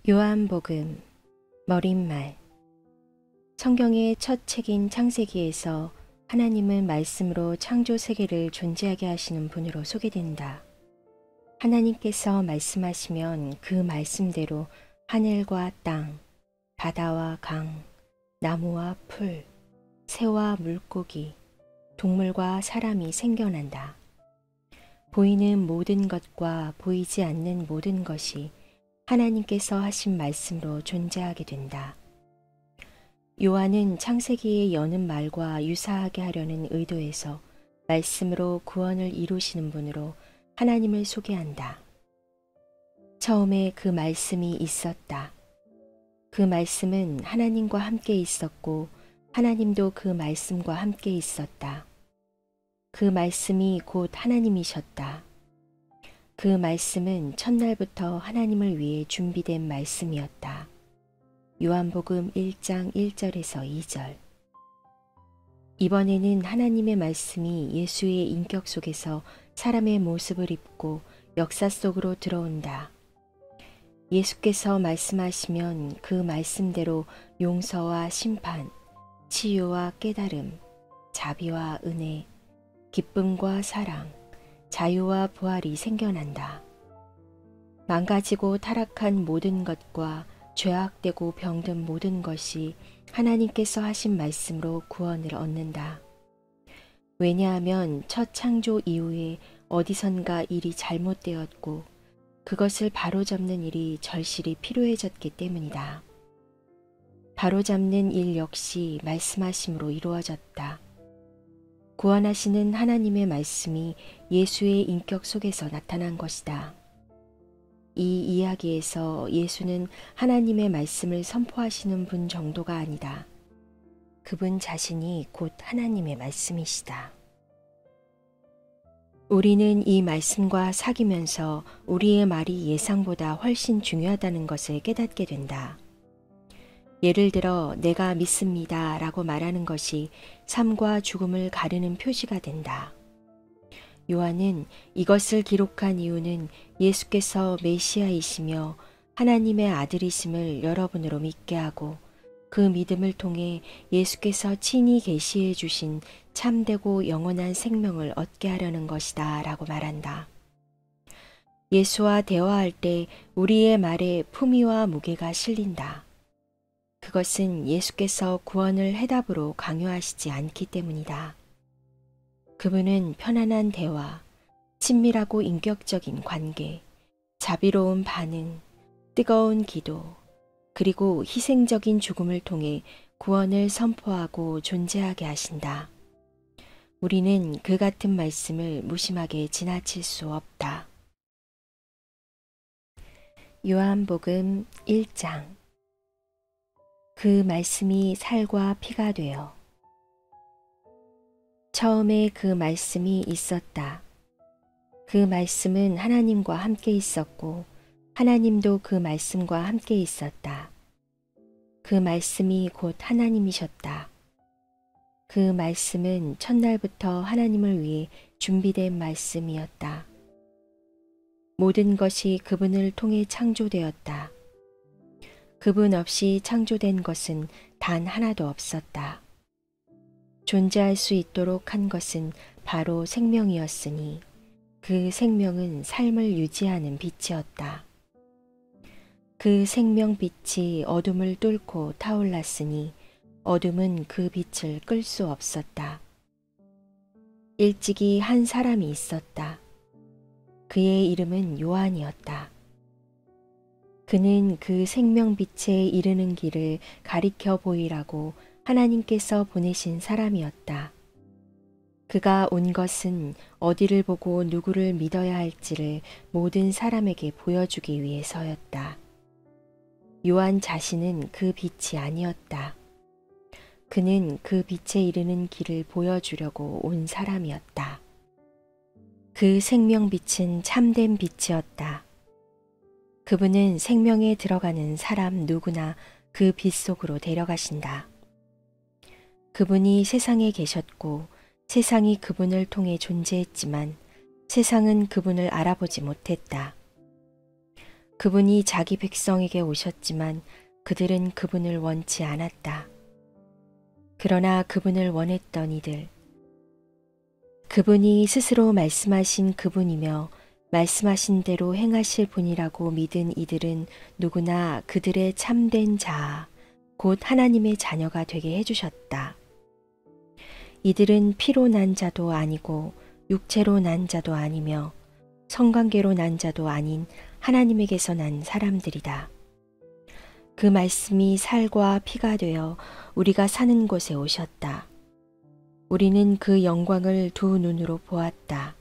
요한복음 머릿말. 성경의 첫 책인 창세기에서 하나님은 말씀으로 창조 세계를 존재하게 하시는 분으로 소개된다. 하나님께서 말씀하시면 그 말씀대로 하늘과 땅, 바다와 강, 나무와 풀, 새와 물고기, 동물과 사람이 생겨난다. 보이는 모든 것과 보이지 않는 모든 것이 하나님께서 하신 말씀으로 존재하게 된다. 요한은 창세기의 여는 말과 유사하게 하려는 의도에서 말씀으로 구원을 이루시는 분으로 하나님을 소개한다. 처음에 그 말씀이 있었다. 그 말씀은 하나님과 함께 있었고 하나님도 그 말씀과 함께 있었다. 그 말씀이 곧 하나님이셨다. 그 말씀은 첫날부터 하나님을 위해 준비된 말씀이었다. 요한복음 1장 1절에서 2절. 이번에는 하나님의 말씀이 예수의 인격 속에서 사람의 모습을 입고 역사 속으로 들어온다. 예수께서 말씀하시면 그 말씀대로 용서와 심판, 치유와 깨달음, 자비와 은혜, 기쁨과 사랑, 자유와 부활이 생겨난다. 망가지고 타락한 모든 것과 죄악되고 병든 모든 것이 하나님께서 하신 말씀으로 구원을 얻는다. 왜냐하면 첫 창조 이후에 어디선가 일이 잘못되었고 그것을 바로잡는 일이 절실히 필요해졌기 때문이다. 바로잡는 일 역시 말씀하심으로 이루어졌다. 구원하시는 하나님의 말씀이 예수의 인격 속에서 나타난 것이다. 이 이야기에서 예수는 하나님의 말씀을 선포하시는 분 정도가 아니다. 그분 자신이 곧 하나님의 말씀이시다. 우리는 이 말씀과 사귀면서 우리의 말이 예상보다 훨씬 중요하다는 것을 깨닫게 된다. 예를 들어 내가 믿습니다 라고 말하는 것이 삶과 죽음을 가르는 표시가 된다. 요한은 이것을 기록한 이유는 예수께서 메시아이시며 하나님의 아들이심을 여러분으로 믿게 하고 그 믿음을 통해 예수께서 친히 계시해 주신 참되고 영원한 생명을 얻게 하려는 것이다 라고 말한다. 예수와 대화할 때 우리의 말에 품위와 무게가 실린다. 그것은 예수께서 구원을 해답으로 강요하시지 않기 때문이다. 그분은 편안한 대화, 친밀하고 인격적인 관계, 자비로운 반응, 뜨거운 기도, 그리고 희생적인 죽음을 통해 구원을 선포하고 존재하게 하신다. 우리는 그 같은 말씀을 무심하게 지나칠 수 없다. 요한복음 1장. 그 말씀이 살과 피가 되어. 처음에 그 말씀이 있었다. 그 말씀은 하나님과 함께 있었고 하나님도 그 말씀과 함께 있었다. 그 말씀이 곧 하나님이셨다. 그 말씀은 첫날부터 하나님을 위해 준비된 말씀이었다. 모든 것이 그분을 통해 창조되었다. 그분 없이 창조된 것은 단 하나도 없었다. 존재할 수 있도록 한 것은 바로 생명이었으니 그 생명은 삶을 유지하는 빛이었다. 그 생명빛이 어둠을 뚫고 타올랐으니 어둠은 그 빛을 끌 수 없었다. 일찍이 한 사람이 있었다. 그의 이름은 요한이었다. 그는 그 생명빛에 이르는 길을 가리켜 보이라고 하나님께서 보내신 사람이었다. 그가 온 것은 어디를 보고 누구를 믿어야 할지를 모든 사람에게 보여주기 위해서였다. 요한 자신은 그 빛이 아니었다. 그는 그 빛에 이르는 길을 보여주려고 온 사람이었다. 그 생명빛은 참된 빛이었다. 그분은 생명에 들어가는 사람 누구나 그 빛 속으로 데려가신다. 그분이 세상에 계셨고 세상이 그분을 통해 존재했지만 세상은 그분을 알아보지 못했다. 그분이 자기 백성에게 오셨지만 그들은 그분을 원치 않았다. 그러나 그분을 원했던 이들, 그분이 스스로 말씀하신 그분이며 말씀하신 대로 행하실 분이라고 믿은 이들은 누구나 그들의 참된 자, 곧 하나님의 자녀가 되게 해주셨다. 이들은 피로 난 자도 아니고 육체로 난 자도 아니며 성관계로 난 자도 아닌 하나님에게서 난 사람들이다. 그 말씀이 살과 피가 되어 우리가 사는 곳에 오셨다. 우리는 그 영광을 두 눈으로 보았다.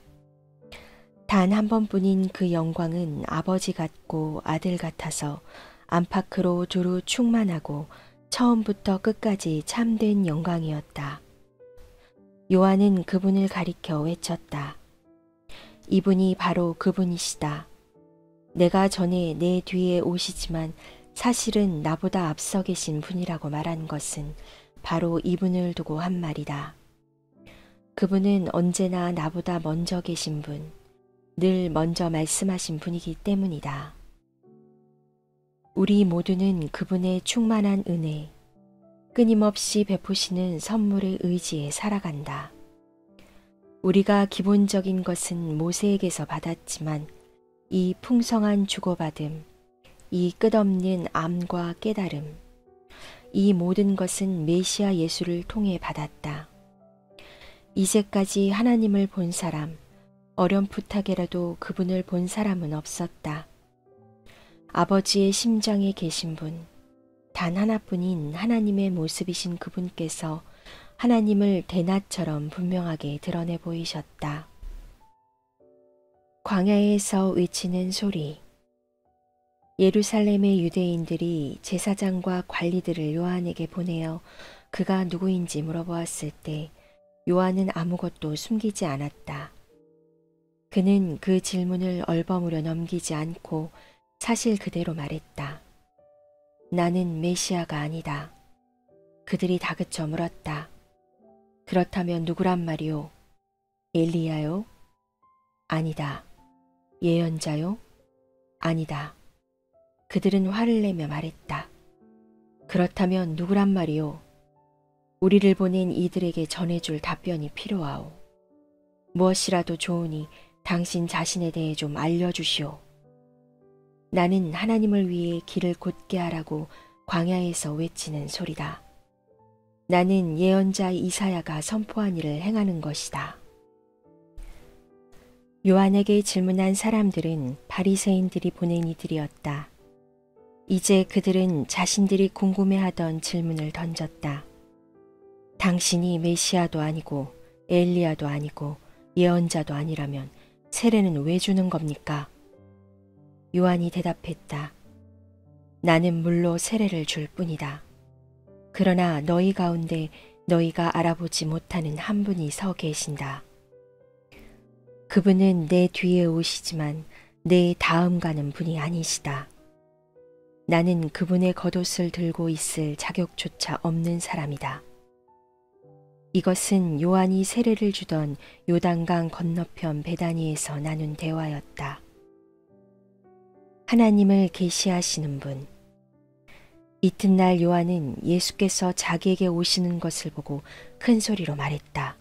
단 한 번뿐인 그 영광은 아버지 같고 아들 같아서 안팎으로 두루 충만하고 처음부터 끝까지 참된 영광이었다. 요한은 그분을 가리켜 외쳤다. 이분이 바로 그분이시다. 내가 전에 내 뒤에 오시지만 사실은 나보다 앞서 계신 분이라고 말한 것은 바로 이분을 두고 한 말이다. 그분은 언제나 나보다 먼저 계신 분, 늘 먼저 말씀하신 분이기 때문이다. 우리 모두는 그분의 충만한 은혜, 끊임없이 베푸시는 선물의 의지에 살아간다. 우리가 기본적인 것은 모세에게서 받았지만 이 풍성한 주고받음, 이 끝없는 암과 깨달음, 이 모든 것은 메시아 예수를 통해 받았다. 이제까지 하나님을 본 사람, 어렴풋하게라도 그분을 본 사람은 없었다. 아버지의 심장에 계신 분, 단 하나뿐인 하나님의 모습이신 그분께서 하나님을 대낮처럼 분명하게 드러내 보이셨다. 광야에서 외치는 소리. 예루살렘의 유대인들이 제사장과 관리들을 요한에게 보내어 그가 누구인지 물어보았을 때 요한은 아무것도 숨기지 않았다. 그는 그 질문을 얼버무려 넘기지 않고 사실 그대로 말했다. 나는 메시아가 아니다. 그들이 다그쳐 물었다. 그렇다면 누구란 말이오? 엘리야요? 아니다. 예언자요? 아니다. 그들은 화를 내며 말했다. 그렇다면 누구란 말이오? 우리를 보낸 이들에게 전해줄 답변이 필요하오. 무엇이라도 좋으니 당신 자신에 대해 좀 알려주시오. 나는 하나님을 위해 길을 곧게 하라고 광야에서 외치는 소리다. 나는 예언자 이사야가 선포한 일을 행하는 것이다. 요한에게 질문한 사람들은 바리새인들이 보낸 이들이었다. 이제 그들은 자신들이 궁금해하던 질문을 던졌다. 당신이 메시아도 아니고 엘리야도 아니고 예언자도 아니라면 세례는 왜 주는 겁니까? 요한이 대답했다. 나는 물로 세례를 줄 뿐이다. 그러나 너희 가운데 너희가 알아보지 못하는 한 분이 서 계신다. 그분은 내 뒤에 오시지만 내 다음 가는 분이 아니시다. 나는 그분의 겉옷을 들고 있을 자격조차 없는 사람이다. 이것은 요한이 세례를 주던 요단강 건너편 베다니에서 나눈 대화였다. 하나님을 계시하시는 분. 이튿날 요한은 예수께서 자기에게 오시는 것을 보고 큰 소리로 말했다.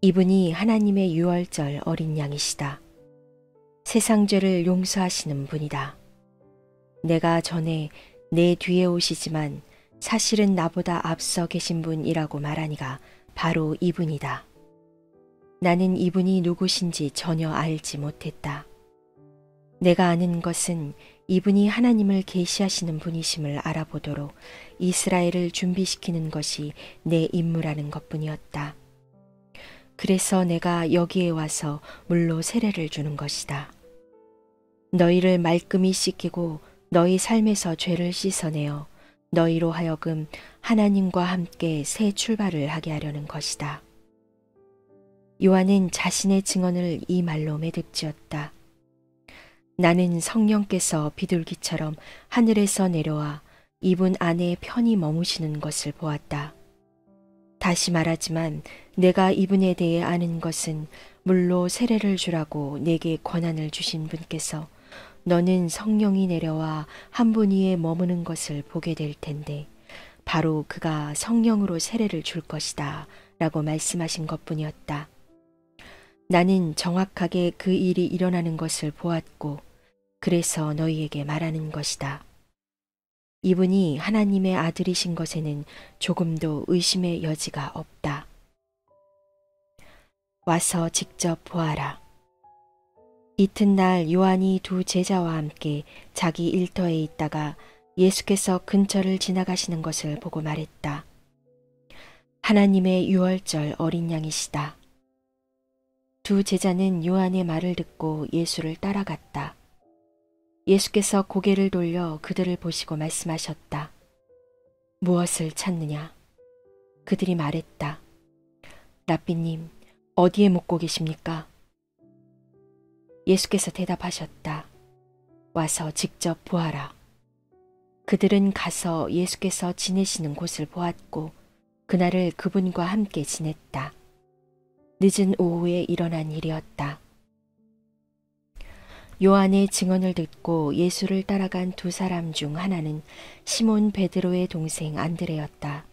이분이 하나님의 유월절 어린 양이시다. 세상 죄를 용서하시는 분이다. 내가 전에 내 뒤에 오시지만 사실은 나보다 앞서 계신 분이라고 말하니가 바로 이분이다. 나는 이분이 누구신지 전혀 알지 못했다. 내가 아는 것은 이분이 하나님을 계시하시는 분이심을 알아보도록 이스라엘을 준비시키는 것이 내 임무라는 것뿐이었다. 그래서 내가 여기에 와서 물로 세례를 주는 것이다. 너희를 말끔히 씻기고 너희 삶에서 죄를 씻어내어 너희로 하여금 하나님과 함께 새 출발을 하게 하려는 것이다. 요한은 자신의 증언을 이 말로 매듭지었다. 나는 성령께서 비둘기처럼 하늘에서 내려와 이분 안에 편히 머무시는 것을 보았다. 다시 말하지만 내가 이분에 대해 아는 것은 물로 세례를 주라고 내게 권한을 주신 분께서 너는 성령이 내려와 한 분 위에 머무는 것을 보게 될 텐데 바로 그가 성령으로 세례를 줄 것이다 라고 말씀하신 것뿐이었다. 나는 정확하게 그 일이 일어나는 것을 보았고 그래서 너희에게 말하는 것이다. 이분이 하나님의 아들이신 것에는 조금도 의심의 여지가 없다. 와서 직접 보아라. 이튿날 요한이 두 제자와 함께 자기 일터에 있다가 예수께서 근처를 지나가시는 것을 보고 말했다. 하나님의 유월절 어린 양이시다. 두 제자는 요한의 말을 듣고 예수를 따라갔다. 예수께서 고개를 돌려 그들을 보시고 말씀하셨다. 무엇을 찾느냐? 그들이 말했다. 랍비님, 어디에 묵고 계십니까? 예수께서 대답하셨다. 와서 직접 보아라. 그들은 가서 예수께서 지내시는 곳을 보았고 그날을 그분과 함께 지냈다. 늦은 오후에 일어난 일이었다. 요한의 증언을 듣고 예수를 따라간 두 사람 중 하나는 시몬 베드로의 동생 안드레였다.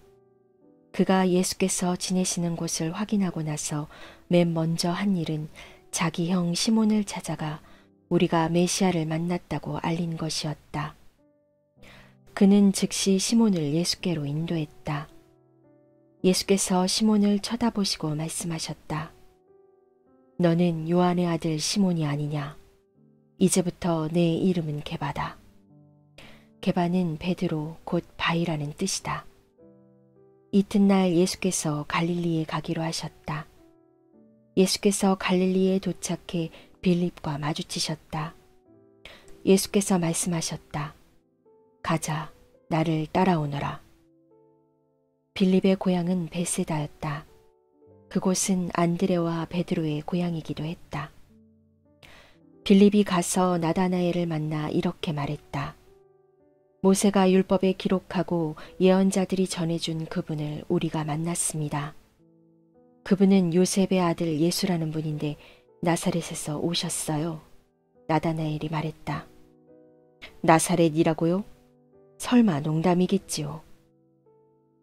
그가 예수께서 지내시는 곳을 확인하고 나서 맨 먼저 한 일은 자기 형 시몬을 찾아가 우리가 메시아를 만났다고 알린 것이었다. 그는 즉시 시몬을 예수께로 인도했다. 예수께서 시몬을 쳐다보시고 말씀하셨다. 너는 요한의 아들 시몬이 아니냐? 이제부터 내 이름은 게바다. 게바는 베드로 곧 바위라는 뜻이다. 이튿날 예수께서 갈릴리에 가기로 하셨다. 예수께서 갈릴리에 도착해 빌립과 마주치셨다. 예수께서 말씀하셨다. 가자, 나를 따라오너라. 빌립의 고향은 베세다였다. 그곳은 안드레와 베드로의 고향이기도 했다. 빌립이 가서 나다나엘을 만나 이렇게 말했다. 모세가 율법에 기록하고 예언자들이 전해준 그분을 우리가 만났습니다. 그분은 요셉의 아들 예수라는 분인데 나사렛에서 오셨어요. 나다나엘이 말했다. 나사렛이라고요? 설마 농담이겠지요.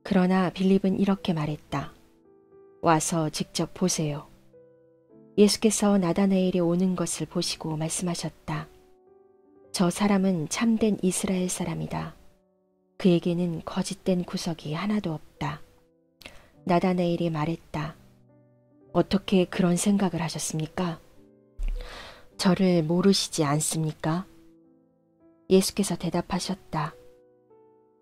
그러나 빌립은 이렇게 말했다. 와서 직접 보세요. 예수께서 나다나엘이 오는 것을 보시고 말씀하셨다. 저 사람은 참된 이스라엘 사람이다. 그에게는 거짓된 구석이 하나도 없다. 나다나엘이 말했다. 어떻게 그런 생각을 하셨습니까? 저를 모르시지 않습니까? 예수께서 대답하셨다.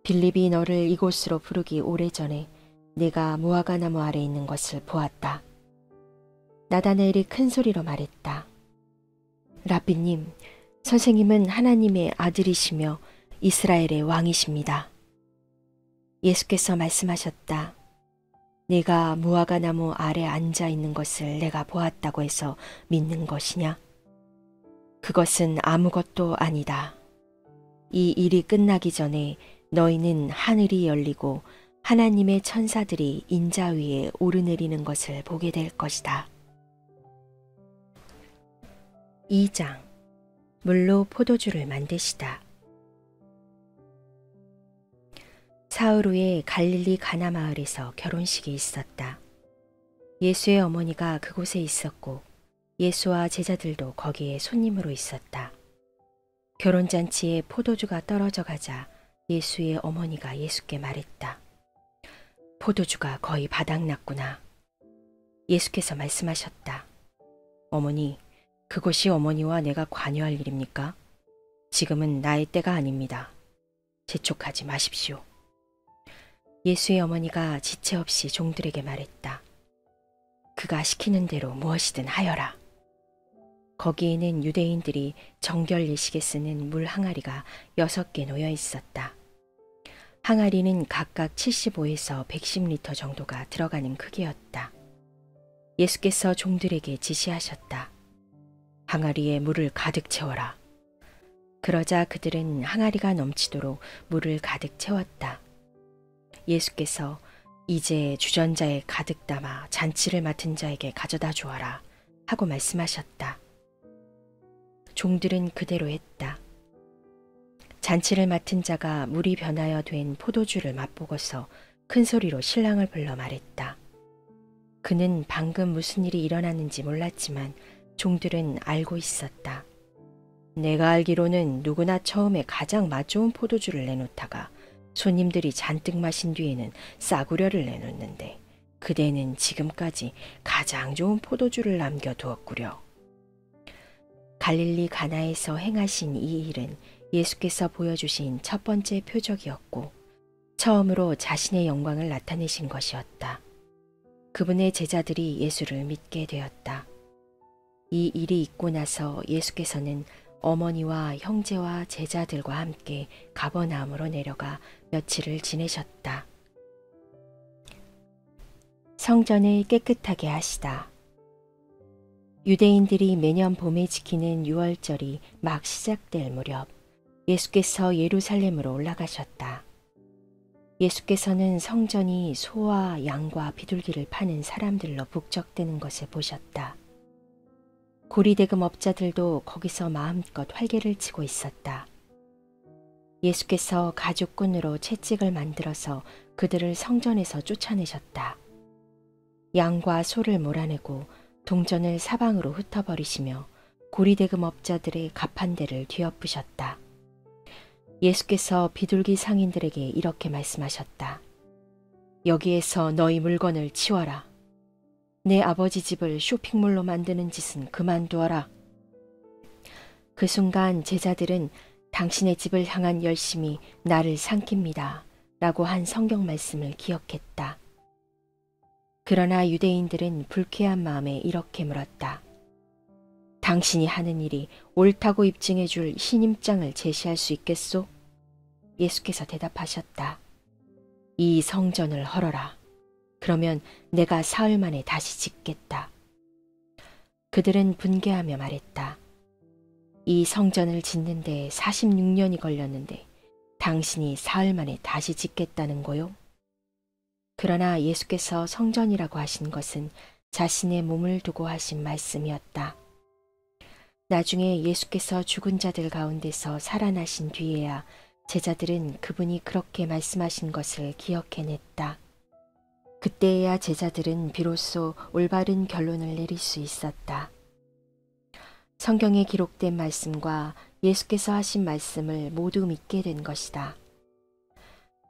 빌립이 너를 이곳으로 부르기 오래전에 내가 무화과나무 아래 있는 것을 보았다. 나다나엘이 큰 소리로 말했다. 랍비님, 선생님은 하나님의 아들이시며 이스라엘의 왕이십니다. 예수께서 말씀하셨다. 내가 무화과나무 아래 앉아 있는 것을 내가 보았다고 해서 믿는 것이냐? 그것은 아무것도 아니다. 이 일이 끝나기 전에 너희는 하늘이 열리고 하나님의 천사들이 인자 위에 오르내리는 것을 보게 될 것이다. 2장 물로 포도주를 만드시다. 사흘 후에 갈릴리 가나 마을에서 결혼식이 있었다. 예수의 어머니가 그곳에 있었고 예수와 제자들도 거기에 손님으로 있었다. 결혼잔치에 포도주가 떨어져 가자 예수의 어머니가 예수께 말했다. 포도주가 거의 바닥났구나. 예수께서 말씀하셨다. 어머니, 그것이 어머니와 내가 관여할 일입니까? 지금은 나의 때가 아닙니다. 재촉하지 마십시오. 예수의 어머니가 지체 없이 종들에게 말했다. 그가 시키는 대로 무엇이든 하여라. 거기에는 유대인들이 정결 예식에 쓰는 물 항아리가 6개 놓여 있었다. 항아리는 각각 75에서 110리터 정도가 들어가는 크기였다. 예수께서 종들에게 지시하셨다. 항아리에 물을 가득 채워라. 그러자 그들은 항아리가 넘치도록 물을 가득 채웠다. 예수께서 이제 주전자에 가득 담아 잔치를 맡은 자에게 가져다 주어라 하고 말씀하셨다. 종들은 그대로 했다. 잔치를 맡은 자가 물이 변하여 된 포도주를 맛보고서 큰 소리로 신랑을 불러 말했다. 그는 방금 무슨 일이 일어났는지 몰랐지만 종들은 알고 있었다. 내가 알기로는 누구나 처음에 가장 맛 좋은 포도주를 내놓다가 손님들이 잔뜩 마신 뒤에는 싸구려를 내놓는데 그대는 지금까지 가장 좋은 포도주를 남겨두었구려. 갈릴리 가나에서 행하신 이 일은 예수께서 보여주신 첫 번째 표적이었고 처음으로 자신의 영광을 나타내신 것이었다. 그분의 제자들이 예수를 믿게 되었다. 이 일이 있고 나서 예수께서는 어머니와 형제와 제자들과 함께 가버나움으로 내려가 며칠을 지내셨다. 성전을 깨끗하게 하시다. 유대인들이 매년 봄에 지키는 유월절이 막 시작될 무렵 예수께서 예루살렘으로 올라가셨다. 예수께서는 성전이 소와 양과 비둘기를 파는 사람들로 북적대는 것을 보셨다. 고리대금 업자들도 거기서 마음껏 활개를 치고 있었다. 예수께서 가죽끈으로 채찍을 만들어서 그들을 성전에서 쫓아내셨다. 양과 소를 몰아내고 동전을 사방으로 흩어버리시며 고리대금 업자들의 가판대를 뒤엎으셨다. 예수께서 비둘기 상인들에게 이렇게 말씀하셨다. 여기에서 너희 물건을 치워라. 내 아버지 집을 쇼핑몰로 만드는 짓은 그만두어라. 그 순간 제자들은 당신의 집을 향한 열심이 나를 삼킵니다. 라고 한 성경 말씀을 기억했다. 그러나 유대인들은 불쾌한 마음에 이렇게 물었다. 당신이 하는 일이 옳다고 입증해 줄 신임장을 제시할 수 있겠소? 예수께서 대답하셨다. 이 성전을 헐어라. 그러면 내가 사흘 만에 다시 짓겠다. 그들은 분개하며 말했다. 이 성전을 짓는데 46년이 걸렸는데 당신이 사흘 만에 다시 짓겠다는 거요? 그러나 예수께서 성전이라고 하신 것은 자신의 몸을 두고 하신 말씀이었다. 나중에 예수께서 죽은 자들 가운데서 살아나신 뒤에야 제자들은 그분이 그렇게 말씀하신 것을 기억해냈다. 그때에야 제자들은 비로소 올바른 결론을 내릴 수 있었다. 성경에 기록된 말씀과 예수께서 하신 말씀을 모두 믿게 된 것이다.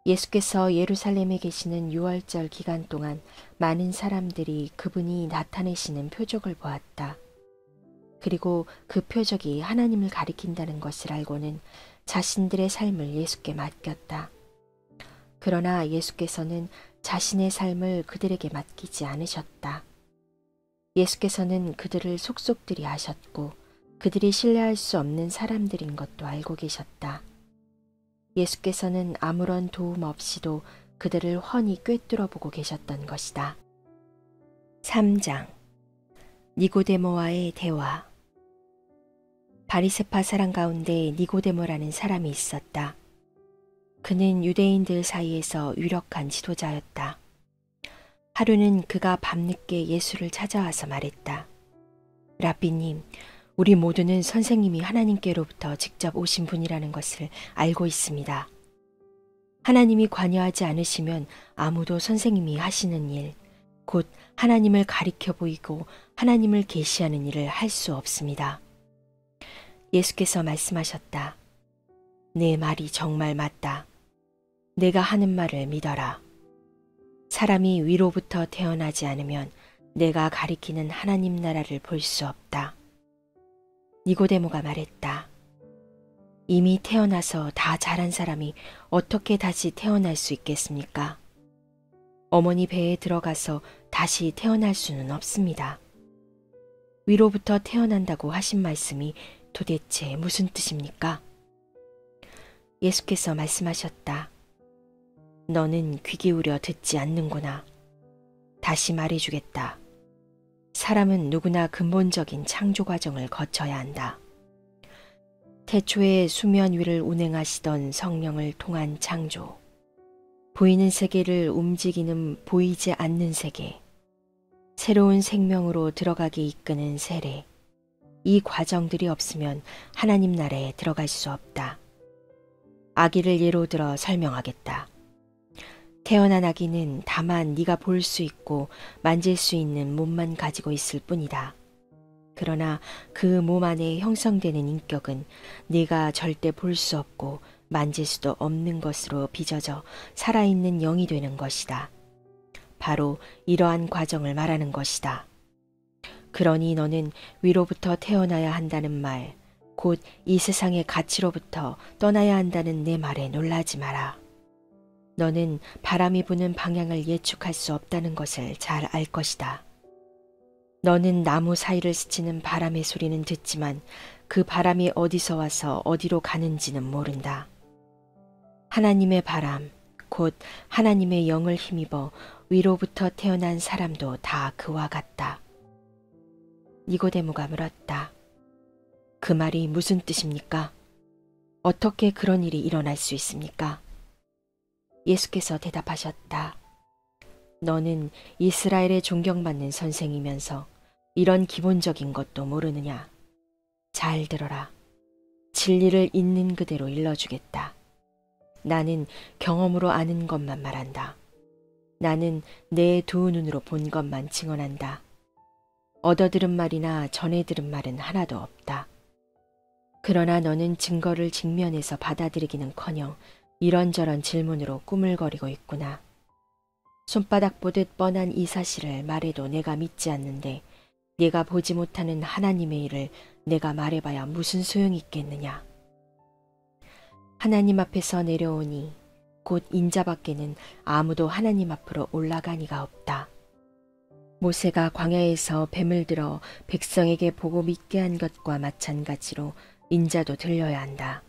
예수께서 예루살렘에 계시는 유월절 기간 동안 많은 사람들이 그분이 나타내시는 표적을 보았다. 그리고 그 표적이 하나님을 가리킨다는 것을 알고는 자신들의 삶을 예수께 맡겼다. 그러나 예수께서는 자신의 삶을 그들에게 맡기지 않으셨다. 예수께서는 그들을 속속들이 아셨고 그들이 신뢰할 수 없는 사람들인 것도 알고 계셨다. 예수께서는 아무런 도움 없이도 그들을 훤히 꿰뚫어 보고 계셨던 것이다. 3장 니고데모와의 대화. 바리새파 사람 가운데 니고데모라는 사람이 있었다. 그는 유대인들 사이에서 유력한 지도자였다. 하루는 그가 밤늦게 예수를 찾아와서 말했다. 라삐님, 우리 모두는 선생님이 하나님께로부터 직접 오신 분이라는 것을 알고 있습니다. 하나님이 관여하지 않으시면 아무도 선생님이 하시는 일, 곧 하나님을 가리켜 보이고 하나님을 계시하는 일을 할 수 없습니다. 예수께서 말씀하셨다. 내 말이 정말 맞다. 내가 하는 말을 믿어라. 사람이 위로부터 태어나지 않으면 내가 가리키는 하나님 나라를 볼 수 없다. 니고데모가 말했다. 이미 태어나서 다 자란 사람이 어떻게 다시 태어날 수 있겠습니까? 어머니 배에 들어가서 다시 태어날 수는 없습니다. 위로부터 태어난다고 하신 말씀이 도대체 무슨 뜻입니까? 예수께서 말씀하셨다. 너는 귀 기울여 듣지 않는구나. 다시 말해주겠다. 사람은 누구나 근본적인 창조 과정을 거쳐야 한다. 태초에 수면 위를 운행하시던 성령을 통한 창조, 보이는 세계를 움직이는 보이지 않는 세계, 새로운 생명으로 들어가게 이끄는 세례, 이 과정들이 없으면 하나님 나라에 들어갈 수 없다. 아기를 예로 들어 설명하겠다. 태어난 아기는 다만 네가 볼 수 있고 만질 수 있는 몸만 가지고 있을 뿐이다. 그러나 그 몸 안에 형성되는 인격은 네가 절대 볼 수 없고 만질 수도 없는 것으로 빚어져 살아있는 영이 되는 것이다. 바로 이러한 과정을 말하는 것이다. 그러니 너는 위로부터 태어나야 한다는 말, 곧 이 세상의 가치로부터 떠나야 한다는 내 말에 놀라지 마라. 너는 바람이 부는 방향을 예측할 수 없다는 것을 잘 알 것이다. 너는 나무 사이를 스치는 바람의 소리는 듣지만 그 바람이 어디서 와서 어디로 가는지는 모른다. 하나님의 바람, 곧 하나님의 영을 힘입어 위로부터 태어난 사람도 다 그와 같다. 니고데모가 물었다. 그 말이 무슨 뜻입니까? 어떻게 그런 일이 일어날 수 있습니까? 예수께서 대답하셨다. 너는 이스라엘의 존경받는 선생이면서 이런 기본적인 것도 모르느냐? 잘 들어라. 진리를 있는 그대로 일러주겠다. 나는 경험으로 아는 것만 말한다. 나는 내 두 눈으로 본 것만 증언한다. 얻어들은 말이나 전해 들은 말은 하나도 없다. 그러나 너는 증거를 직면해서 받아들이기는커녕 이런저런 질문으로 꾸물거리고 있구나. 손바닥 보듯 뻔한 이 사실을 말해도 내가 믿지 않는데 네가 보지 못하는 하나님의 일을 내가 말해봐야 무슨 소용이 있겠느냐. 하나님 앞에서 내려오니 곧 인자 밖에는 아무도 하나님 앞으로 올라가니가 없다. 모세가 광야에서 뱀을 들어 백성에게 보고 믿게 한 것과 마찬가지로 인자도 들려야 한다.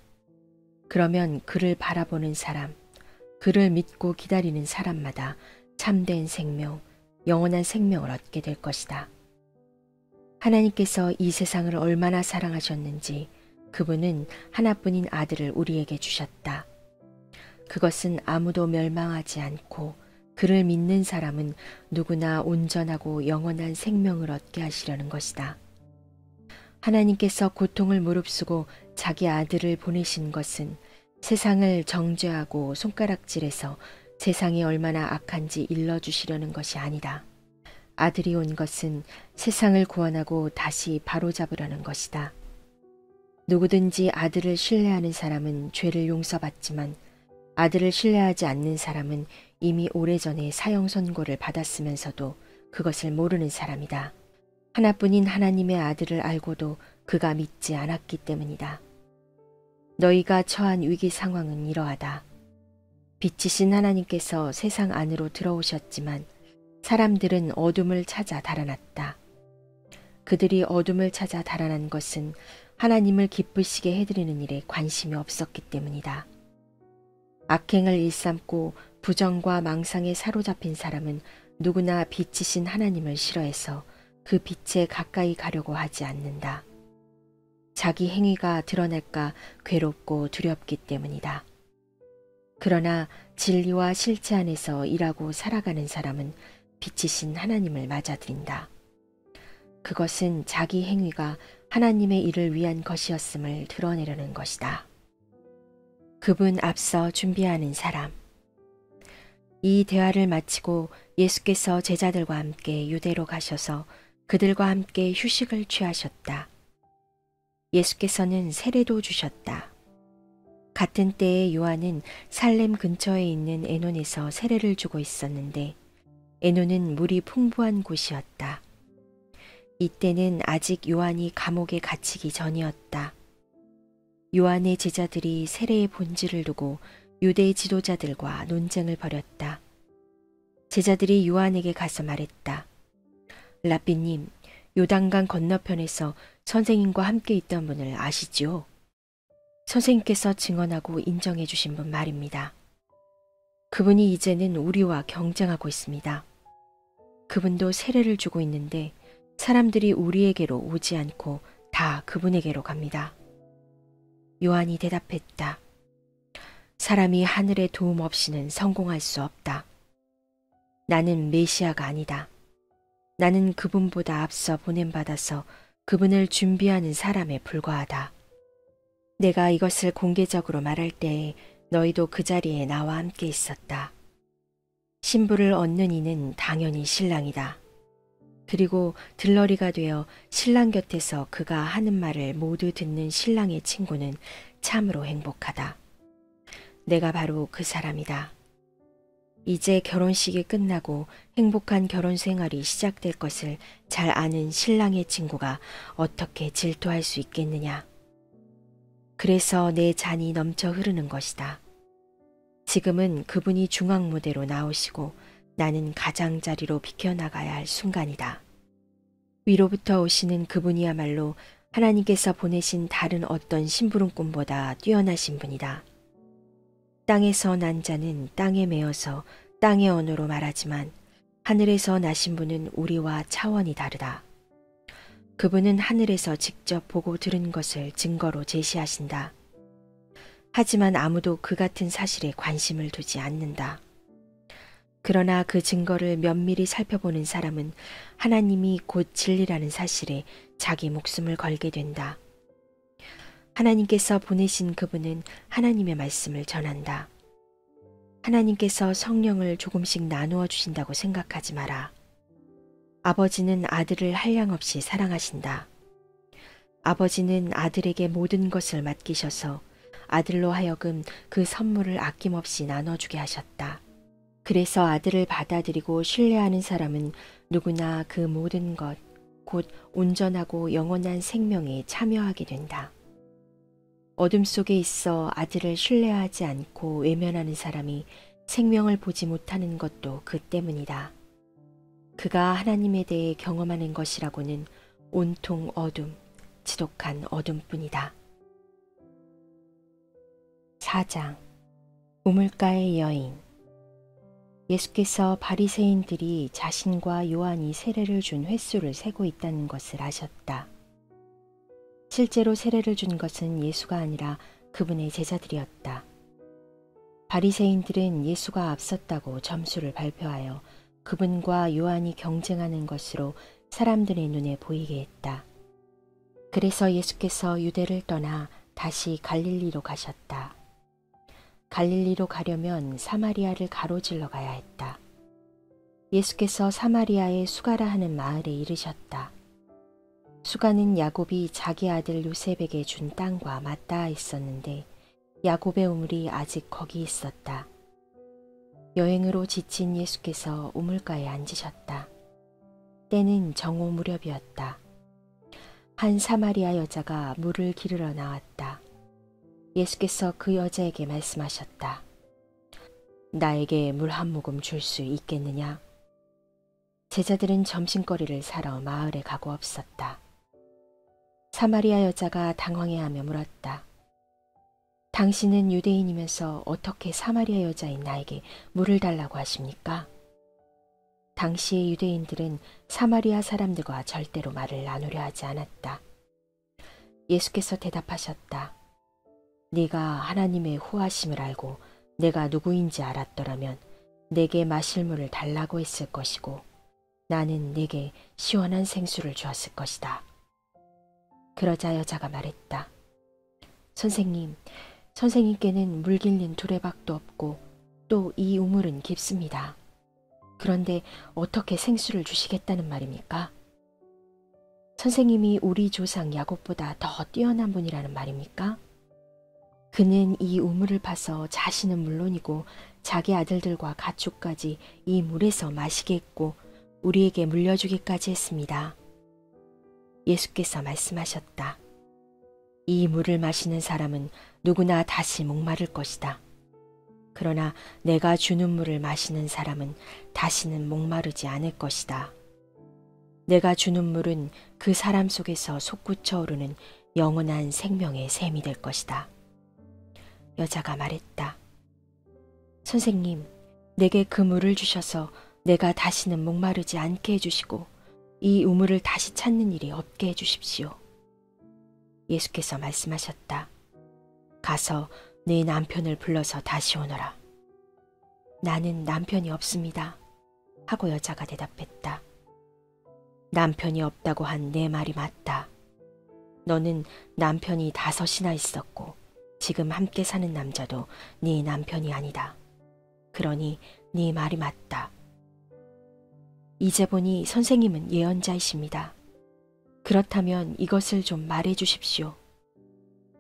그러면 그를 바라보는 사람, 그를 믿고 기다리는 사람마다 참된 생명, 영원한 생명을 얻게 될 것이다. 하나님께서 이 세상을 얼마나 사랑하셨는지 그분은 하나뿐인 아들을 우리에게 주셨다. 그것은 아무도 멸망하지 않고 그를 믿는 사람은 누구나 온전하고 영원한 생명을 얻게 하시려는 것이다. 하나님께서 고통을 무릅쓰고 자기 아들을 보내신 것은 세상을 정죄하고 손가락질해서 세상이 얼마나 악한지 일러주시려는 것이 아니다. 아들이 온 것은 세상을 구원하고 다시 바로잡으려는 것이다. 누구든지 아들을 신뢰하는 사람은 죄를 용서받지만 아들을 신뢰하지 않는 사람은 이미 오래전에 사형 선고를 받았으면서도 그것을 모르는 사람이다. 하나뿐인 하나님의 아들을 알고도 그가 믿지 않았기 때문이다. 너희가 처한 위기 상황은 이러하다. 빛이신 하나님께서 세상 안으로 들어오셨지만 사람들은 어둠을 찾아 달아났다. 그들이 어둠을 찾아 달아난 것은 하나님을 기쁘시게 해드리는 일에 관심이 없었기 때문이다. 악행을 일삼고 부정과 망상에 사로잡힌 사람은 누구나 빛이신 하나님을 싫어해서 그 빛에 가까이 가려고 하지 않는다. 자기 행위가 드러날까 괴롭고 두렵기 때문이다. 그러나 진리와 실체 안에서 일하고 살아가는 사람은 빛이신 하나님을 맞아들인다. 그것은 자기 행위가 하나님의 일을 위한 것이었음을 드러내려는 것이다. 그분 앞서 준비하는 사람. 이 대화를 마치고 예수께서 제자들과 함께 유대로 가셔서 그들과 함께 휴식을 취하셨다. 예수께서는 세례도 주셨다. 같은 때에 요한은 살렘 근처에 있는 에논에서 세례를 주고 있었는데 에논은 물이 풍부한 곳이었다. 이때는 아직 요한이 감옥에 갇히기 전이었다. 요한의 제자들이 세례의 본질을 두고 유대 지도자들과 논쟁을 벌였다. 제자들이 요한에게 가서 말했다. 라삐님, 요단강 건너편에서 선생님과 함께 있던 분을 아시지요? 선생님께서 증언하고 인정해 주신 분 말입니다. 그분이 이제는 우리와 경쟁하고 있습니다. 그분도 세례를 주고 있는데 사람들이 우리에게로 오지 않고 다 그분에게로 갑니다. 요한이 대답했다. 사람이 하늘의 도움 없이는 성공할 수 없다. 나는 메시아가 아니다. 나는 그분보다 앞서 보냄받아서 그분을 준비하는 사람에 불과하다. 내가 이것을 공개적으로 말할 때에 너희도 그 자리에 나와 함께 있었다. 신부를 얻는 이는 당연히 신랑이다. 그리고 들러리가 되어 신랑 곁에서 그가 하는 말을 모두 듣는 신랑의 친구는 참으로 행복하다. 내가 바로 그 사람이다. 이제 결혼식이 끝나고 행복한 결혼 생활이 시작될 것을 잘 아는 신랑의 친구가 어떻게 질투할 수 있겠느냐. 그래서 내 잔이 넘쳐 흐르는 것이다. 지금은 그분이 중앙무대로 나오시고 나는 가장자리로 비켜나가야 할 순간이다. 위로부터 오시는 그분이야말로 하나님께서 보내신 다른 어떤 심부름꾼보다 뛰어나신 분이다. 땅에서 난 자는 땅에 매어서 땅의 언어로 말하지만 하늘에서 나신 분은 우리와 차원이 다르다. 그분은 하늘에서 직접 보고 들은 것을 증거로 제시하신다. 하지만 아무도 그 같은 사실에 관심을 두지 않는다. 그러나 그 증거를 면밀히 살펴보는 사람은 하나님이 곧 진리라는 사실에 자기 목숨을 걸게 된다. 하나님께서 보내신 그분은 하나님의 말씀을 전한다. 하나님께서 성령을 조금씩 나누어 주신다고 생각하지 마라. 아버지는 아들을 한량없이 사랑하신다. 아버지는 아들에게 모든 것을 맡기셔서 아들로 하여금 그 선물을 아낌없이 나눠주게 하셨다. 그래서 아들을 받아들이고 신뢰하는 사람은 누구나 그 모든 것, 곧 온전하고 영원한 생명에 참여하게 된다. 어둠 속에 있어 아들을 신뢰하지 않고 외면하는 사람이 생명을 보지 못하는 것도 그 때문이다. 그가 하나님에 대해 경험하는 것이라고는 온통 어둠, 지독한 어둠뿐이다. 4장 우물가의 여인. 예수께서 바리새인들이 자신과 요한이 세례를 준 횟수를 세고 있다는 것을 아셨다. 실제로 세례를 준 것은 예수가 아니라 그분의 제자들이었다. 바리새인들은 예수가 앞섰다고 점수를 발표하여 그분과 요한이 경쟁하는 것으로 사람들의 눈에 보이게 했다. 그래서 예수께서 유대를 떠나 다시 갈릴리로 가셨다. 갈릴리로 가려면 사마리아를 가로질러 가야 했다. 예수께서 사마리아의 수가라 하는 마을에 이르셨다. 수가는 야곱이 자기 아들 요셉에게 준 땅과 맞닿아 있었는데 야곱의 우물이 아직 거기 있었다. 여행으로 지친 예수께서 우물가에 앉으셨다. 때는 정오 무렵이었다. 한 사마리아 여자가 물을 기르러 나왔다. 예수께서 그 여자에게 말씀하셨다. 나에게 물 한 모금 줄 수 있겠느냐? 제자들은 점심거리를 사러 마을에 가고 없었다. 사마리아 여자가 당황해하며 물었다. 당신은 유대인이면서 어떻게 사마리아 여자인 나에게 물을 달라고 하십니까? 당시의 유대인들은 사마리아 사람들과 절대로 말을 나누려 하지 않았다. 예수께서 대답하셨다. 네가 하나님의 후하심을 알고 내가 누구인지 알았더라면 내게 마실 물을 달라고 했을 것이고 나는 네게 시원한 생수를 주었을 것이다. 그러자 여자가 말했다. 선생님, 선생님께는 물 길는 두레박도 없고 또 이 우물은 깊습니다. 그런데 어떻게 생수를 주시겠다는 말입니까? 선생님이 우리 조상 야곱보다 더 뛰어난 분이라는 말입니까? 그는 이 우물을 파서 자신은 물론이고 자기 아들들과 가축까지 이 물에서 마시게 했고 우리에게 물려주기까지 했습니다. 예수께서 말씀하셨다. 이 물을 마시는 사람은 누구나 다시 목마를 것이다. 그러나 내가 주는 물을 마시는 사람은 다시는 목마르지 않을 것이다. 내가 주는 물은 그 사람 속에서 솟구쳐 오르는 영원한 생명의 샘이 될 것이다. 여자가 말했다. 선생님, 내게 그 물을 주셔서 내가 다시는 목마르지 않게 해주시고 이 우물을 다시 찾는 일이 없게 해주십시오. 예수께서 말씀하셨다. 가서 네 남편을 불러서 다시 오너라. 나는 남편이 없습니다. 하고 여자가 대답했다. 남편이 없다고 한 내 말이 맞다. 너는 남편이 5이나 있었고 지금 함께 사는 남자도 네 남편이 아니다. 그러니 네 말이 맞다. 이제 보니 선생님은 예언자이십니다. 그렇다면 이것을 좀 말해 주십시오.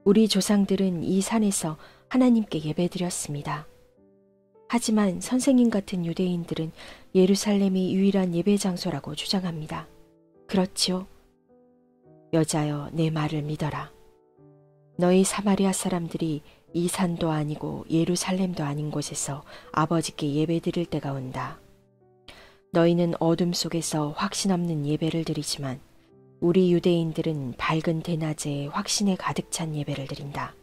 우리 조상들은 이 산에서 하나님께 예배드렸습니다. 하지만 선생님 같은 유대인들은 예루살렘이 유일한 예배 장소라고 주장합니다. 그렇지요? 여자여, 내 말을 믿어라. 너희 사마리아 사람들이 이 산도 아니고 예루살렘도 아닌 곳에서 아버지께 예배드릴 때가 온다. 너희는 어둠 속에서 확신 없는 예배를 드리지만 우리 유대인들은 밝은 대낮에 확신에 가득 찬 예배를 드린다.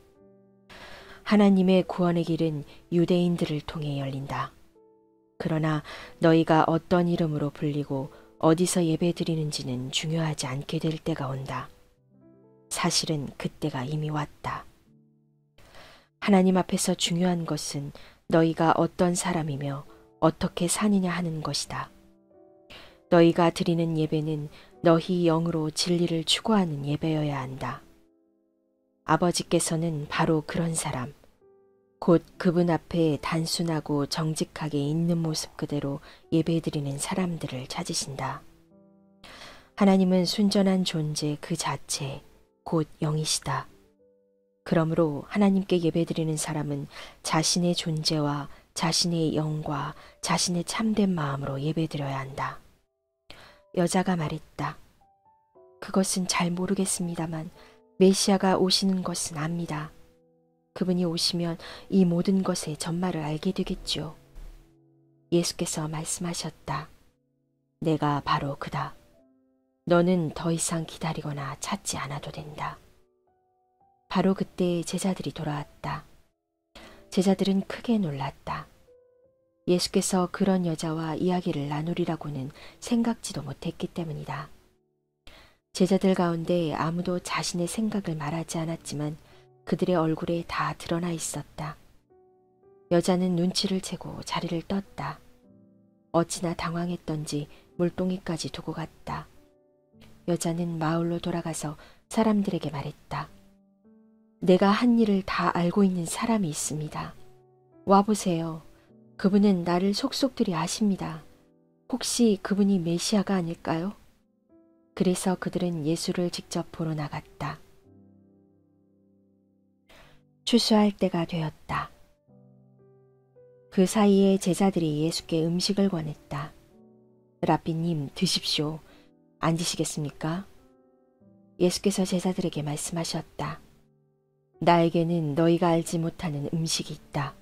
하나님의 구원의 길은 유대인들을 통해 열린다. 그러나 너희가 어떤 이름으로 불리고 어디서 예배드리는지는 중요하지 않게 될 때가 온다. 사실은 그때가 이미 왔다. 하나님 앞에서 중요한 것은 너희가 어떤 사람이며 어떻게 사느냐 하는 것이다. 너희가 드리는 예배는 너희 영으로 진리를 추구하는 예배여야 한다. 아버지께서는 바로 그런 사람, 곧 그분 앞에 단순하고 정직하게 있는 모습 그대로 예배드리는 사람들을 찾으신다. 하나님은 순전한 존재 그 자체, 곧 영이시다. 그러므로 하나님께 예배드리는 사람은 자신의 존재와 자신의 영과 자신의 참된 마음으로 예배드려야 한다. 여자가 말했다. 그것은 잘 모르겠습니다만 메시아가 오시는 것은 압니다. 그분이 오시면 이 모든 것의 전말을 알게 되겠죠. 예수께서 말씀하셨다. 내가 바로 그다. 너는 더 이상 기다리거나 찾지 않아도 된다. 바로 그때 제자들이 돌아왔다. 제자들은 크게 놀랐다. 예수께서 그런 여자와 이야기를 나누리라고는 생각지도 못했기 때문이다. 제자들 가운데 아무도 자신의 생각을 말하지 않았지만 그들의 얼굴에 다 드러나 있었다. 여자는 눈치를 채고 자리를 떴다. 어찌나 당황했던지 물동이까지 두고 갔다. 여자는 마을로 돌아가서 사람들에게 말했다. 내가 한 일을 다 알고 있는 사람이 있습니다. 와보세요. 그분은 나를 속속들이 아십니다. 혹시 그분이 메시아가 아닐까요? 그래서 그들은 예수를 직접 보러 나갔다. 추수할 때가 되었다. 그 사이에 제자들이 예수께 음식을 권했다. 랍비님, 드십시오. 앉으시겠습니까? 예수께서 제자들에게 말씀하셨다. 나에게는 너희가 알지 못하는 음식이 있다.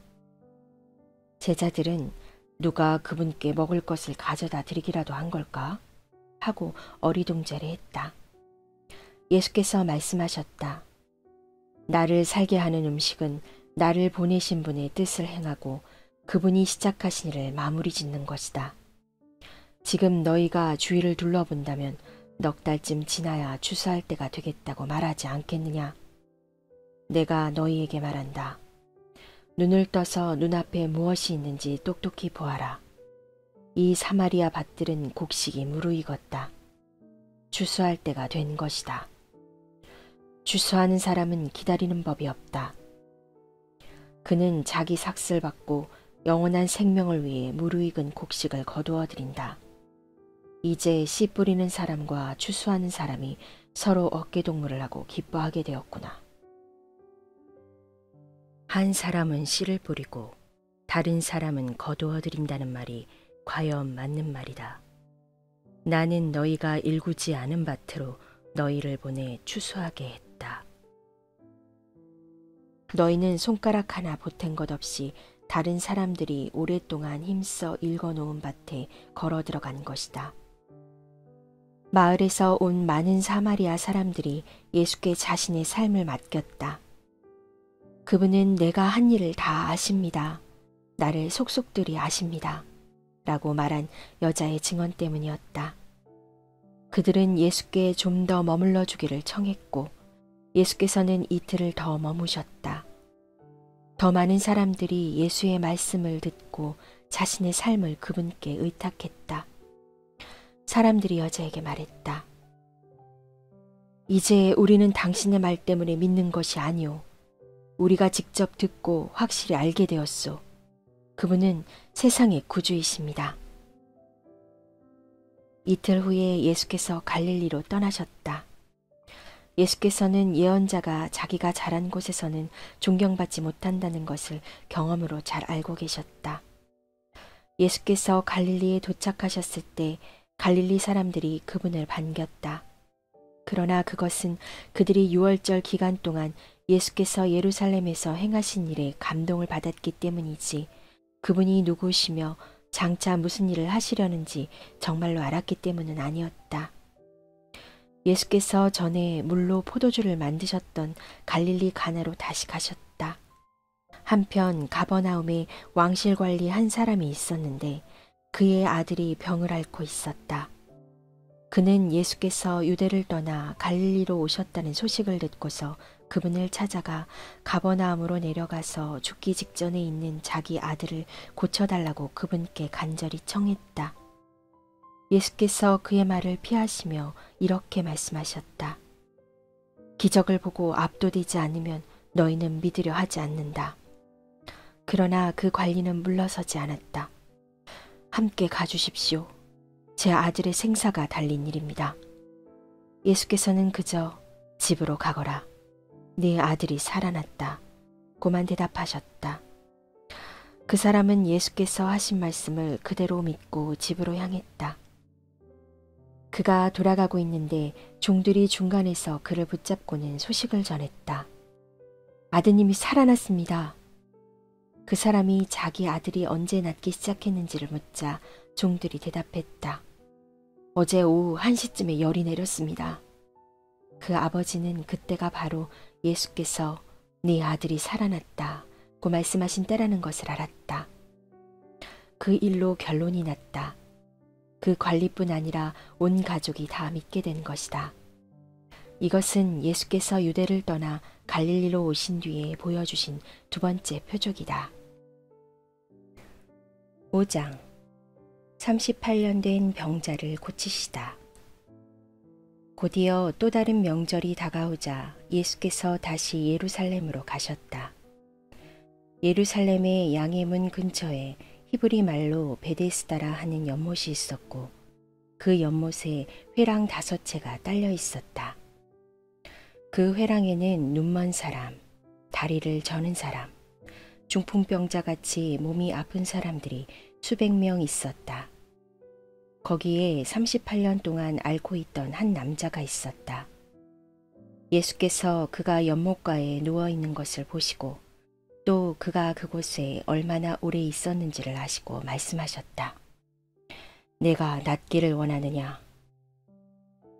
제자들은 누가 그분께 먹을 것을 가져다 드리기라도 한 걸까? 하고 어리둥절해했다. 예수께서 말씀하셨다. 나를 살게 하는 음식은 나를 보내신 분의 뜻을 행하고 그분이 시작하신 일을 마무리 짓는 것이다. 지금 너희가 주위를 둘러본다면 넉 달쯤 지나야 추수할 때가 되겠다고 말하지 않겠느냐? 내가 너희에게 말한다. 눈을 떠서 눈앞에 무엇이 있는지 똑똑히 보아라. 이 사마리아 밭들은 곡식이 무르익었다. 추수할 때가 된 것이다. 추수하는 사람은 기다리는 법이 없다. 그는 자기 삭슬 받고 영원한 생명을 위해 무르익은 곡식을 거두어 드린다. 이제 씨 뿌리는 사람과 추수하는 사람이 서로 어깨동무를 하고 기뻐하게 되었구나. 한 사람은 씨를 뿌리고 다른 사람은 거두어 드린다는 말이 과연 맞는 말이다. 나는 너희가 일구지 않은 밭으로 너희를 보내 추수하게 했다. 너희는 손가락 하나 보탠 것 없이 다른 사람들이 오랫동안 힘써 일궈놓은 밭에 걸어 들어간 것이다. 마을에서 온 많은 사마리아 사람들이 예수께 자신의 삶을 맡겼다. 그분은 내가 한 일을 다 아십니다. 나를 속속들이 아십니다. 라고 말한 여자의 증언 때문이었다. 그들은 예수께 좀 더 머물러 주기를 청했고 예수께서는 이틀을 더 머무셨다. 더 많은 사람들이 예수의 말씀을 듣고 자신의 삶을 그분께 의탁했다. 사람들이 여자에게 말했다. 이제 우리는 당신의 말 때문에 믿는 것이 아니오. 우리가 직접 듣고 확실히 알게 되었소. 그분은 세상의 구주이십니다. 이틀 후에 예수께서 갈릴리로 떠나셨다. 예수께서는 예언자가 자기가 자란 곳에서는 존경받지 못한다는 것을 경험으로 잘 알고 계셨다. 예수께서 갈릴리에 도착하셨을 때 갈릴리 사람들이 그분을 반겼다. 그러나 그것은 그들이 유월절 기간 동안 예수께서 예루살렘에서 행하신 일에 감동을 받았기 때문이지 그분이 누구시며 장차 무슨 일을 하시려는지 정말로 알았기 때문은 아니었다. 예수께서 전에 물로 포도주를 만드셨던 갈릴리 가나로 다시 가셨다. 한편 가버나움에 왕실 관리 한 사람이 있었는데 그의 아들이 병을 앓고 있었다. 그는 예수께서 유대를 떠나 갈릴리로 오셨다는 소식을 듣고서 그분을 찾아가 가버나움으로 내려가서 죽기 직전에 있는 자기 아들을 고쳐달라고 그분께 간절히 청했다. 예수께서 그의 말을 피하시며 이렇게 말씀하셨다. 기적을 보고 압도되지 않으면 너희는 믿으려 하지 않는다. 그러나 그 관리는 물러서지 않았다. 함께 가주십시오. 제 아들의 생사가 달린 일입니다. 예수께서는 그저 집으로 가거라. 네 아들이 살아났다. 고만 대답하셨다. 그 사람은 예수께서 하신 말씀을 그대로 믿고 집으로 향했다. 그가 돌아가고 있는데 종들이 중간에서 그를 붙잡고는 소식을 전했다. 아드님이 살아났습니다. 그 사람이 자기 아들이 언제 낫기 시작했는지를 묻자 종들이 대답했다. 어제 오후 1시쯤에 열이 내렸습니다. 그 아버지는 그때가 바로 예수께서 네 아들이 살아났다고 말씀하신 때라는 것을 알았다. 그 일로 결론이 났다. 그 관리뿐 아니라 온 가족이 다 믿게 된 것이다. 이것은 예수께서 유대를 떠나 갈릴리로 오신 뒤에 보여주신 두 번째 표적이다. 5장 38년 된 병자를 고치시다. 곧이어 또 다른 명절이 다가오자 예수께서 다시 예루살렘으로 가셨다. 예루살렘의 양의 문 근처에 히브리 말로 베데스다라 하는 연못이 있었고 그 연못에 회랑 5채가 딸려 있었다. 그 회랑에는 눈먼 사람, 다리를 저는 사람, 중풍병자같이 몸이 아픈 사람들이 수백 명 있었다. 거기에 38년 동안 앓고 있던 한 남자가 있었다. 예수께서 그가 연못가에 누워있는 것을 보시고 또 그가 그곳에 얼마나 오래 있었는지를 아시고 말씀하셨다. 내가 낫기를 원하느냐?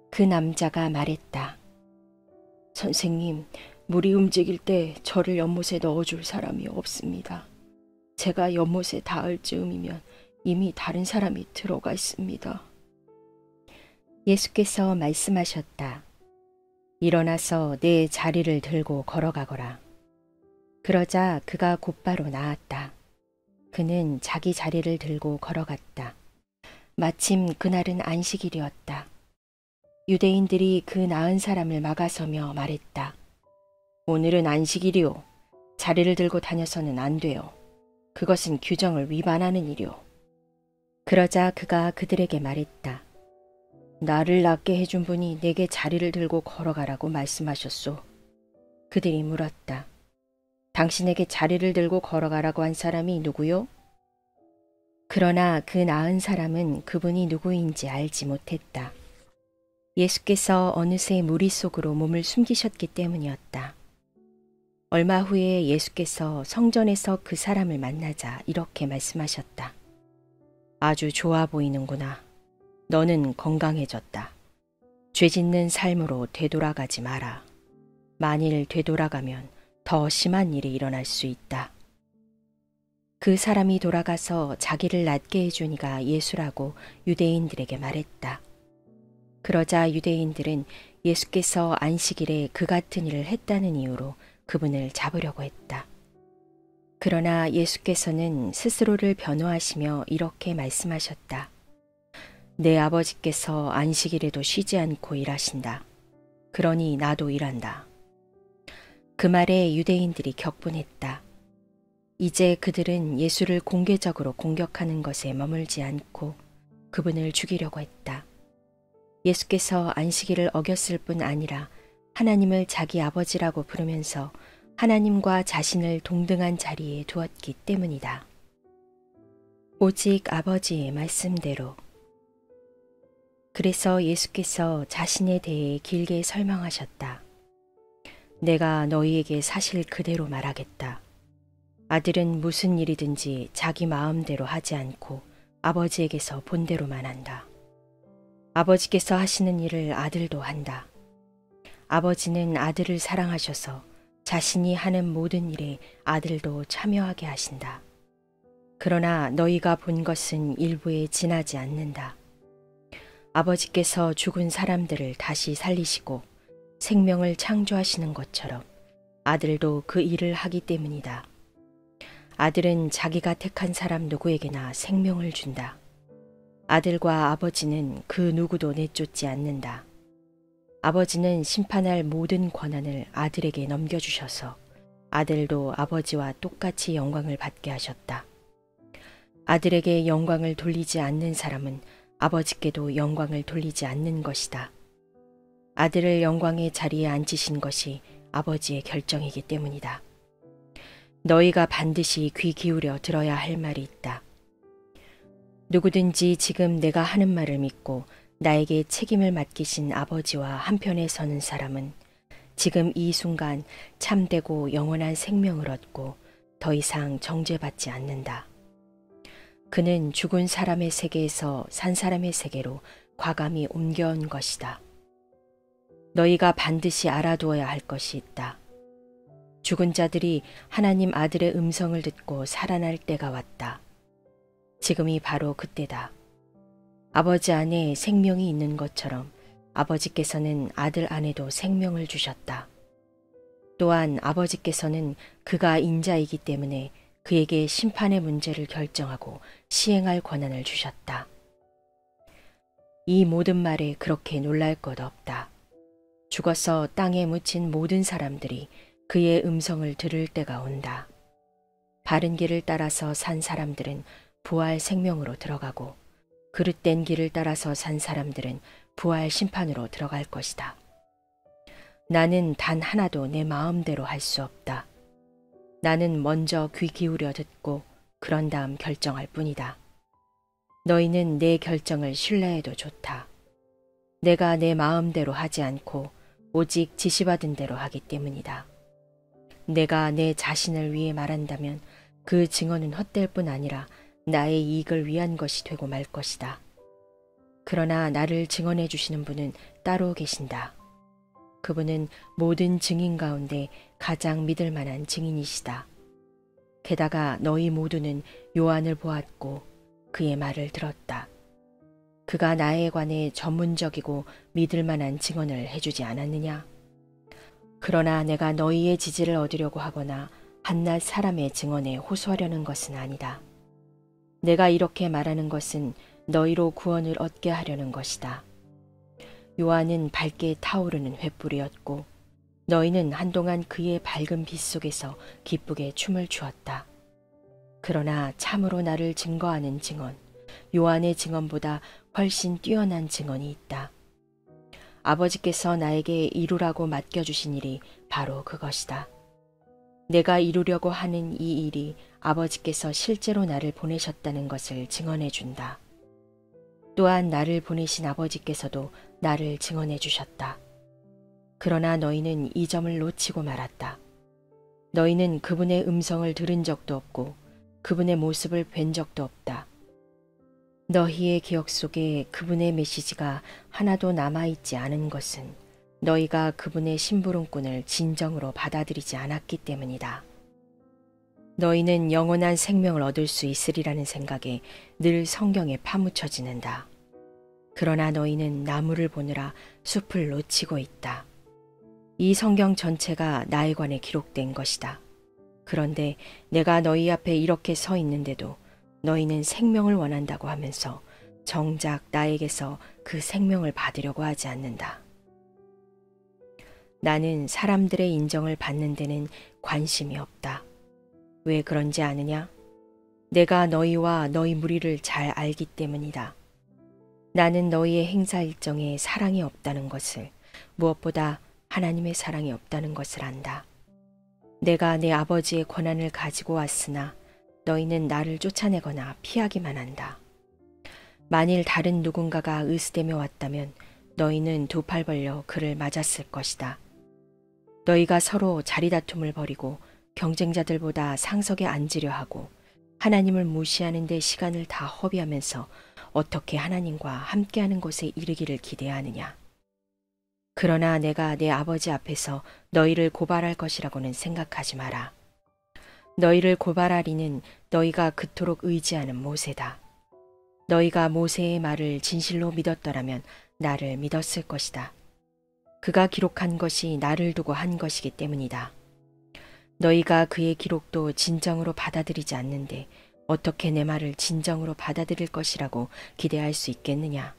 그 남자가 말했다. 선생님, 물이 움직일 때 저를 연못에 넣어줄 사람이 없습니다. 제가 연못에 닿을 즈음이면 이미 다른 사람이 들어가 있습니다. 예수께서 말씀하셨다. 일어나서 내 자리를 들고 걸어가거라. 그러자 그가 곧바로 나았다. 그는 자기 자리를 들고 걸어갔다. 마침 그날은 안식일이었다. 유대인들이 그 나은 사람을 막아서며 말했다. 오늘은 안식일이오. 자리를 들고 다녀서는 안 돼요. 그것은 규정을 위반하는 일이오. 그러자 그가 그들에게 말했다. 나를 낫게 해준 분이 내게 자리를 들고 걸어가라고 말씀하셨소. 그들이 물었다. 당신에게 자리를 들고 걸어가라고 한 사람이 누구요? 그러나 그 나은 사람은 그분이 누구인지 알지 못했다. 예수께서 어느새 무리 속으로 몸을 숨기셨기 때문이었다. 얼마 후에 예수께서 성전에서 그 사람을 만나자 이렇게 말씀하셨다. 아주 좋아 보이는구나. 너는 건강해졌다. 죄 짓는 삶으로 되돌아가지 마라. 만일 되돌아가면 더 심한 일이 일어날 수 있다. 그 사람이 돌아가서 자기를 낫게 해준 이가 예수라고 유대인들에게 말했다. 그러자 유대인들은 예수께서 안식일에 그 같은 일을 했다는 이유로 그분을 잡으려고 했다. 그러나 예수께서는 스스로를 변호하시며 이렇게 말씀하셨다. 내 아버지께서 안식일에도 쉬지 않고 일하신다. 그러니 나도 일한다. 그 말에 유대인들이 격분했다. 이제 그들은 예수를 공개적으로 공격하는 것에 머물지 않고 그분을 죽이려고 했다. 예수께서 안식일을 어겼을 뿐 아니라 하나님을 자기 아버지라고 부르면서 하나님과 자신을 동등한 자리에 두었기 때문이다. 오직 아버지의 말씀대로. 그래서 예수께서 자신에 대해 길게 설명하셨다. 내가 너희에게 사실 그대로 말하겠다. 아들은 무슨 일이든지 자기 마음대로 하지 않고 아버지에게서 본대로만 한다. 아버지께서 하시는 일을 아들도 한다. 아버지는 아들을 사랑하셔서 자신이 하는 모든 일에 아들도 참여하게 하신다. 그러나 너희가 본 것은 일부에 지나지 않는다. 아버지께서 죽은 사람들을 다시 살리시고 생명을 창조하시는 것처럼 아들도 그 일을 하기 때문이다. 아들은 자기가 택한 사람 누구에게나 생명을 준다. 아들과 아버지는 그 누구도 내쫓지 않는다. 아버지는 심판할 모든 권한을 아들에게 넘겨주셔서 아들도 아버지와 똑같이 영광을 받게 하셨다. 아들에게 영광을 돌리지 않는 사람은 아버지께도 영광을 돌리지 않는 것이다. 아들을 영광의 자리에 앉히신 것이 아버지의 결정이기 때문이다. 너희가 반드시 귀 기울여 들어야 할 말이 있다. 누구든지 지금 내가 하는 말을 믿고 나에게 책임을 맡기신 아버지와 한편에 서는 사람은 지금 이 순간 참되고 영원한 생명을 얻고 더 이상 정죄받지 않는다. 그는 죽은 사람의 세계에서 산 사람의 세계로 과감히 옮겨온 것이다. 너희가 반드시 알아두어야 할 것이 있다. 죽은 자들이 하나님 아들의 음성을 듣고 살아날 때가 왔다. 지금이 바로 그때다. 아버지 안에 생명이 있는 것처럼 아버지께서는 아들 안에도 생명을 주셨다. 또한 아버지께서는 그가 인자이기 때문에 그에게 심판의 문제를 결정하고 시행할 권한을 주셨다. 이 모든 말에 그렇게 놀랄 것 없다. 죽어서 땅에 묻힌 모든 사람들이 그의 음성을 들을 때가 온다. 바른 길을 따라서 산 사람들은 부활 생명으로 들어가고 그릇된 길을 따라서 산 사람들은 부활 심판으로 들어갈 것이다. 나는 단 하나도 내 마음대로 할 수 없다. 나는 먼저 귀 기울여 듣고 그런 다음 결정할 뿐이다. 너희는 내 결정을 신뢰해도 좋다. 내가 내 마음대로 하지 않고 오직 지시받은 대로 하기 때문이다. 내가 내 자신을 위해 말한다면 그 증언은 헛될 뿐 아니라 나의 이익을 위한 것이 되고 말 것이다. 그러나 나를 증언해 주시는 분은 따로 계신다. 그분은 모든 증인 가운데 가장 믿을 만한 증인이시다. 게다가 너희 모두는 요한을 보았고 그의 말을 들었다. 그가 나에 관해 전문적이고 믿을 만한 증언을 해주지 않았느냐? 그러나 내가 너희의 지지를 얻으려고 하거나 한낱 사람의 증언에 호소하려는 것은 아니다. 내가 이렇게 말하는 것은 너희로 구원을 얻게 하려는 것이다. 요한은 밝게 타오르는 횃불이었고 너희는 한동안 그의 밝은 빛 속에서 기쁘게 춤을 추었다. 그러나 참으로 나를 증거하는 증언, 요한의 증언보다 훨씬 뛰어난 증언이 있다. 아버지께서 나에게 이루라고 맡겨주신 일이 바로 그것이다. 내가 이루려고 하는 이 일이 아버지께서 실제로 나를 보내셨다는 것을 증언해 준다. 또한 나를 보내신 아버지께서도 나를 증언해 주셨다. 그러나 너희는 이 점을 놓치고 말았다. 너희는 그분의 음성을 들은 적도 없고 그분의 모습을 뵌 적도 없다. 너희의 기억 속에 그분의 메시지가 하나도 남아있지 않은 것은 너희가 그분의 심부름꾼을 진정으로 받아들이지 않았기 때문이다. 너희는 영원한 생명을 얻을 수 있으리라는 생각에 늘 성경에 파묻혀 지는다. 그러나 너희는 나무를 보느라 숲을 놓치고 있다. 이 성경 전체가 나에 관해 기록된 것이다. 그런데 내가 너희 앞에 이렇게 서 있는데도 너희는 생명을 원한다고 하면서 정작 나에게서 그 생명을 받으려고 하지 않는다. 나는 사람들의 인정을 받는 데는 관심이 없다. 왜 그런지 아느냐? 내가 너희와 너희 무리를 잘 알기 때문이다. 나는 너희의 행사 일정에 사랑이 없다는 것을, 무엇보다 하나님의 사랑이 없다는 것을 안다. 내가 내 아버지의 권한을 가지고 왔으나 너희는 나를 쫓아내거나 피하기만 한다. 만일 다른 누군가가 의스대며 왔다면 너희는 두 팔 벌려 그를 맞았을 것이다. 너희가 서로 자리다툼을 벌이고 경쟁자들보다 상석에 앉으려 하고 하나님을 무시하는 데 시간을 다 허비하면서 어떻게 하나님과 함께하는 곳에 이르기를 기대하느냐. 그러나 내가 내 아버지 앞에서 너희를 고발할 것이라고는 생각하지 마라. 너희를 고발하리는 너희가 그토록 의지하는 모세다. 너희가 모세의 말을 진실로 믿었더라면 나를 믿었을 것이다. 그가 기록한 것이 나를 두고 한 것이기 때문이다. 너희가 그의 기록도 진정으로 받아들이지 않는데 어떻게 내 말을 진정으로 받아들일 것이라고 기대할 수 있겠느냐.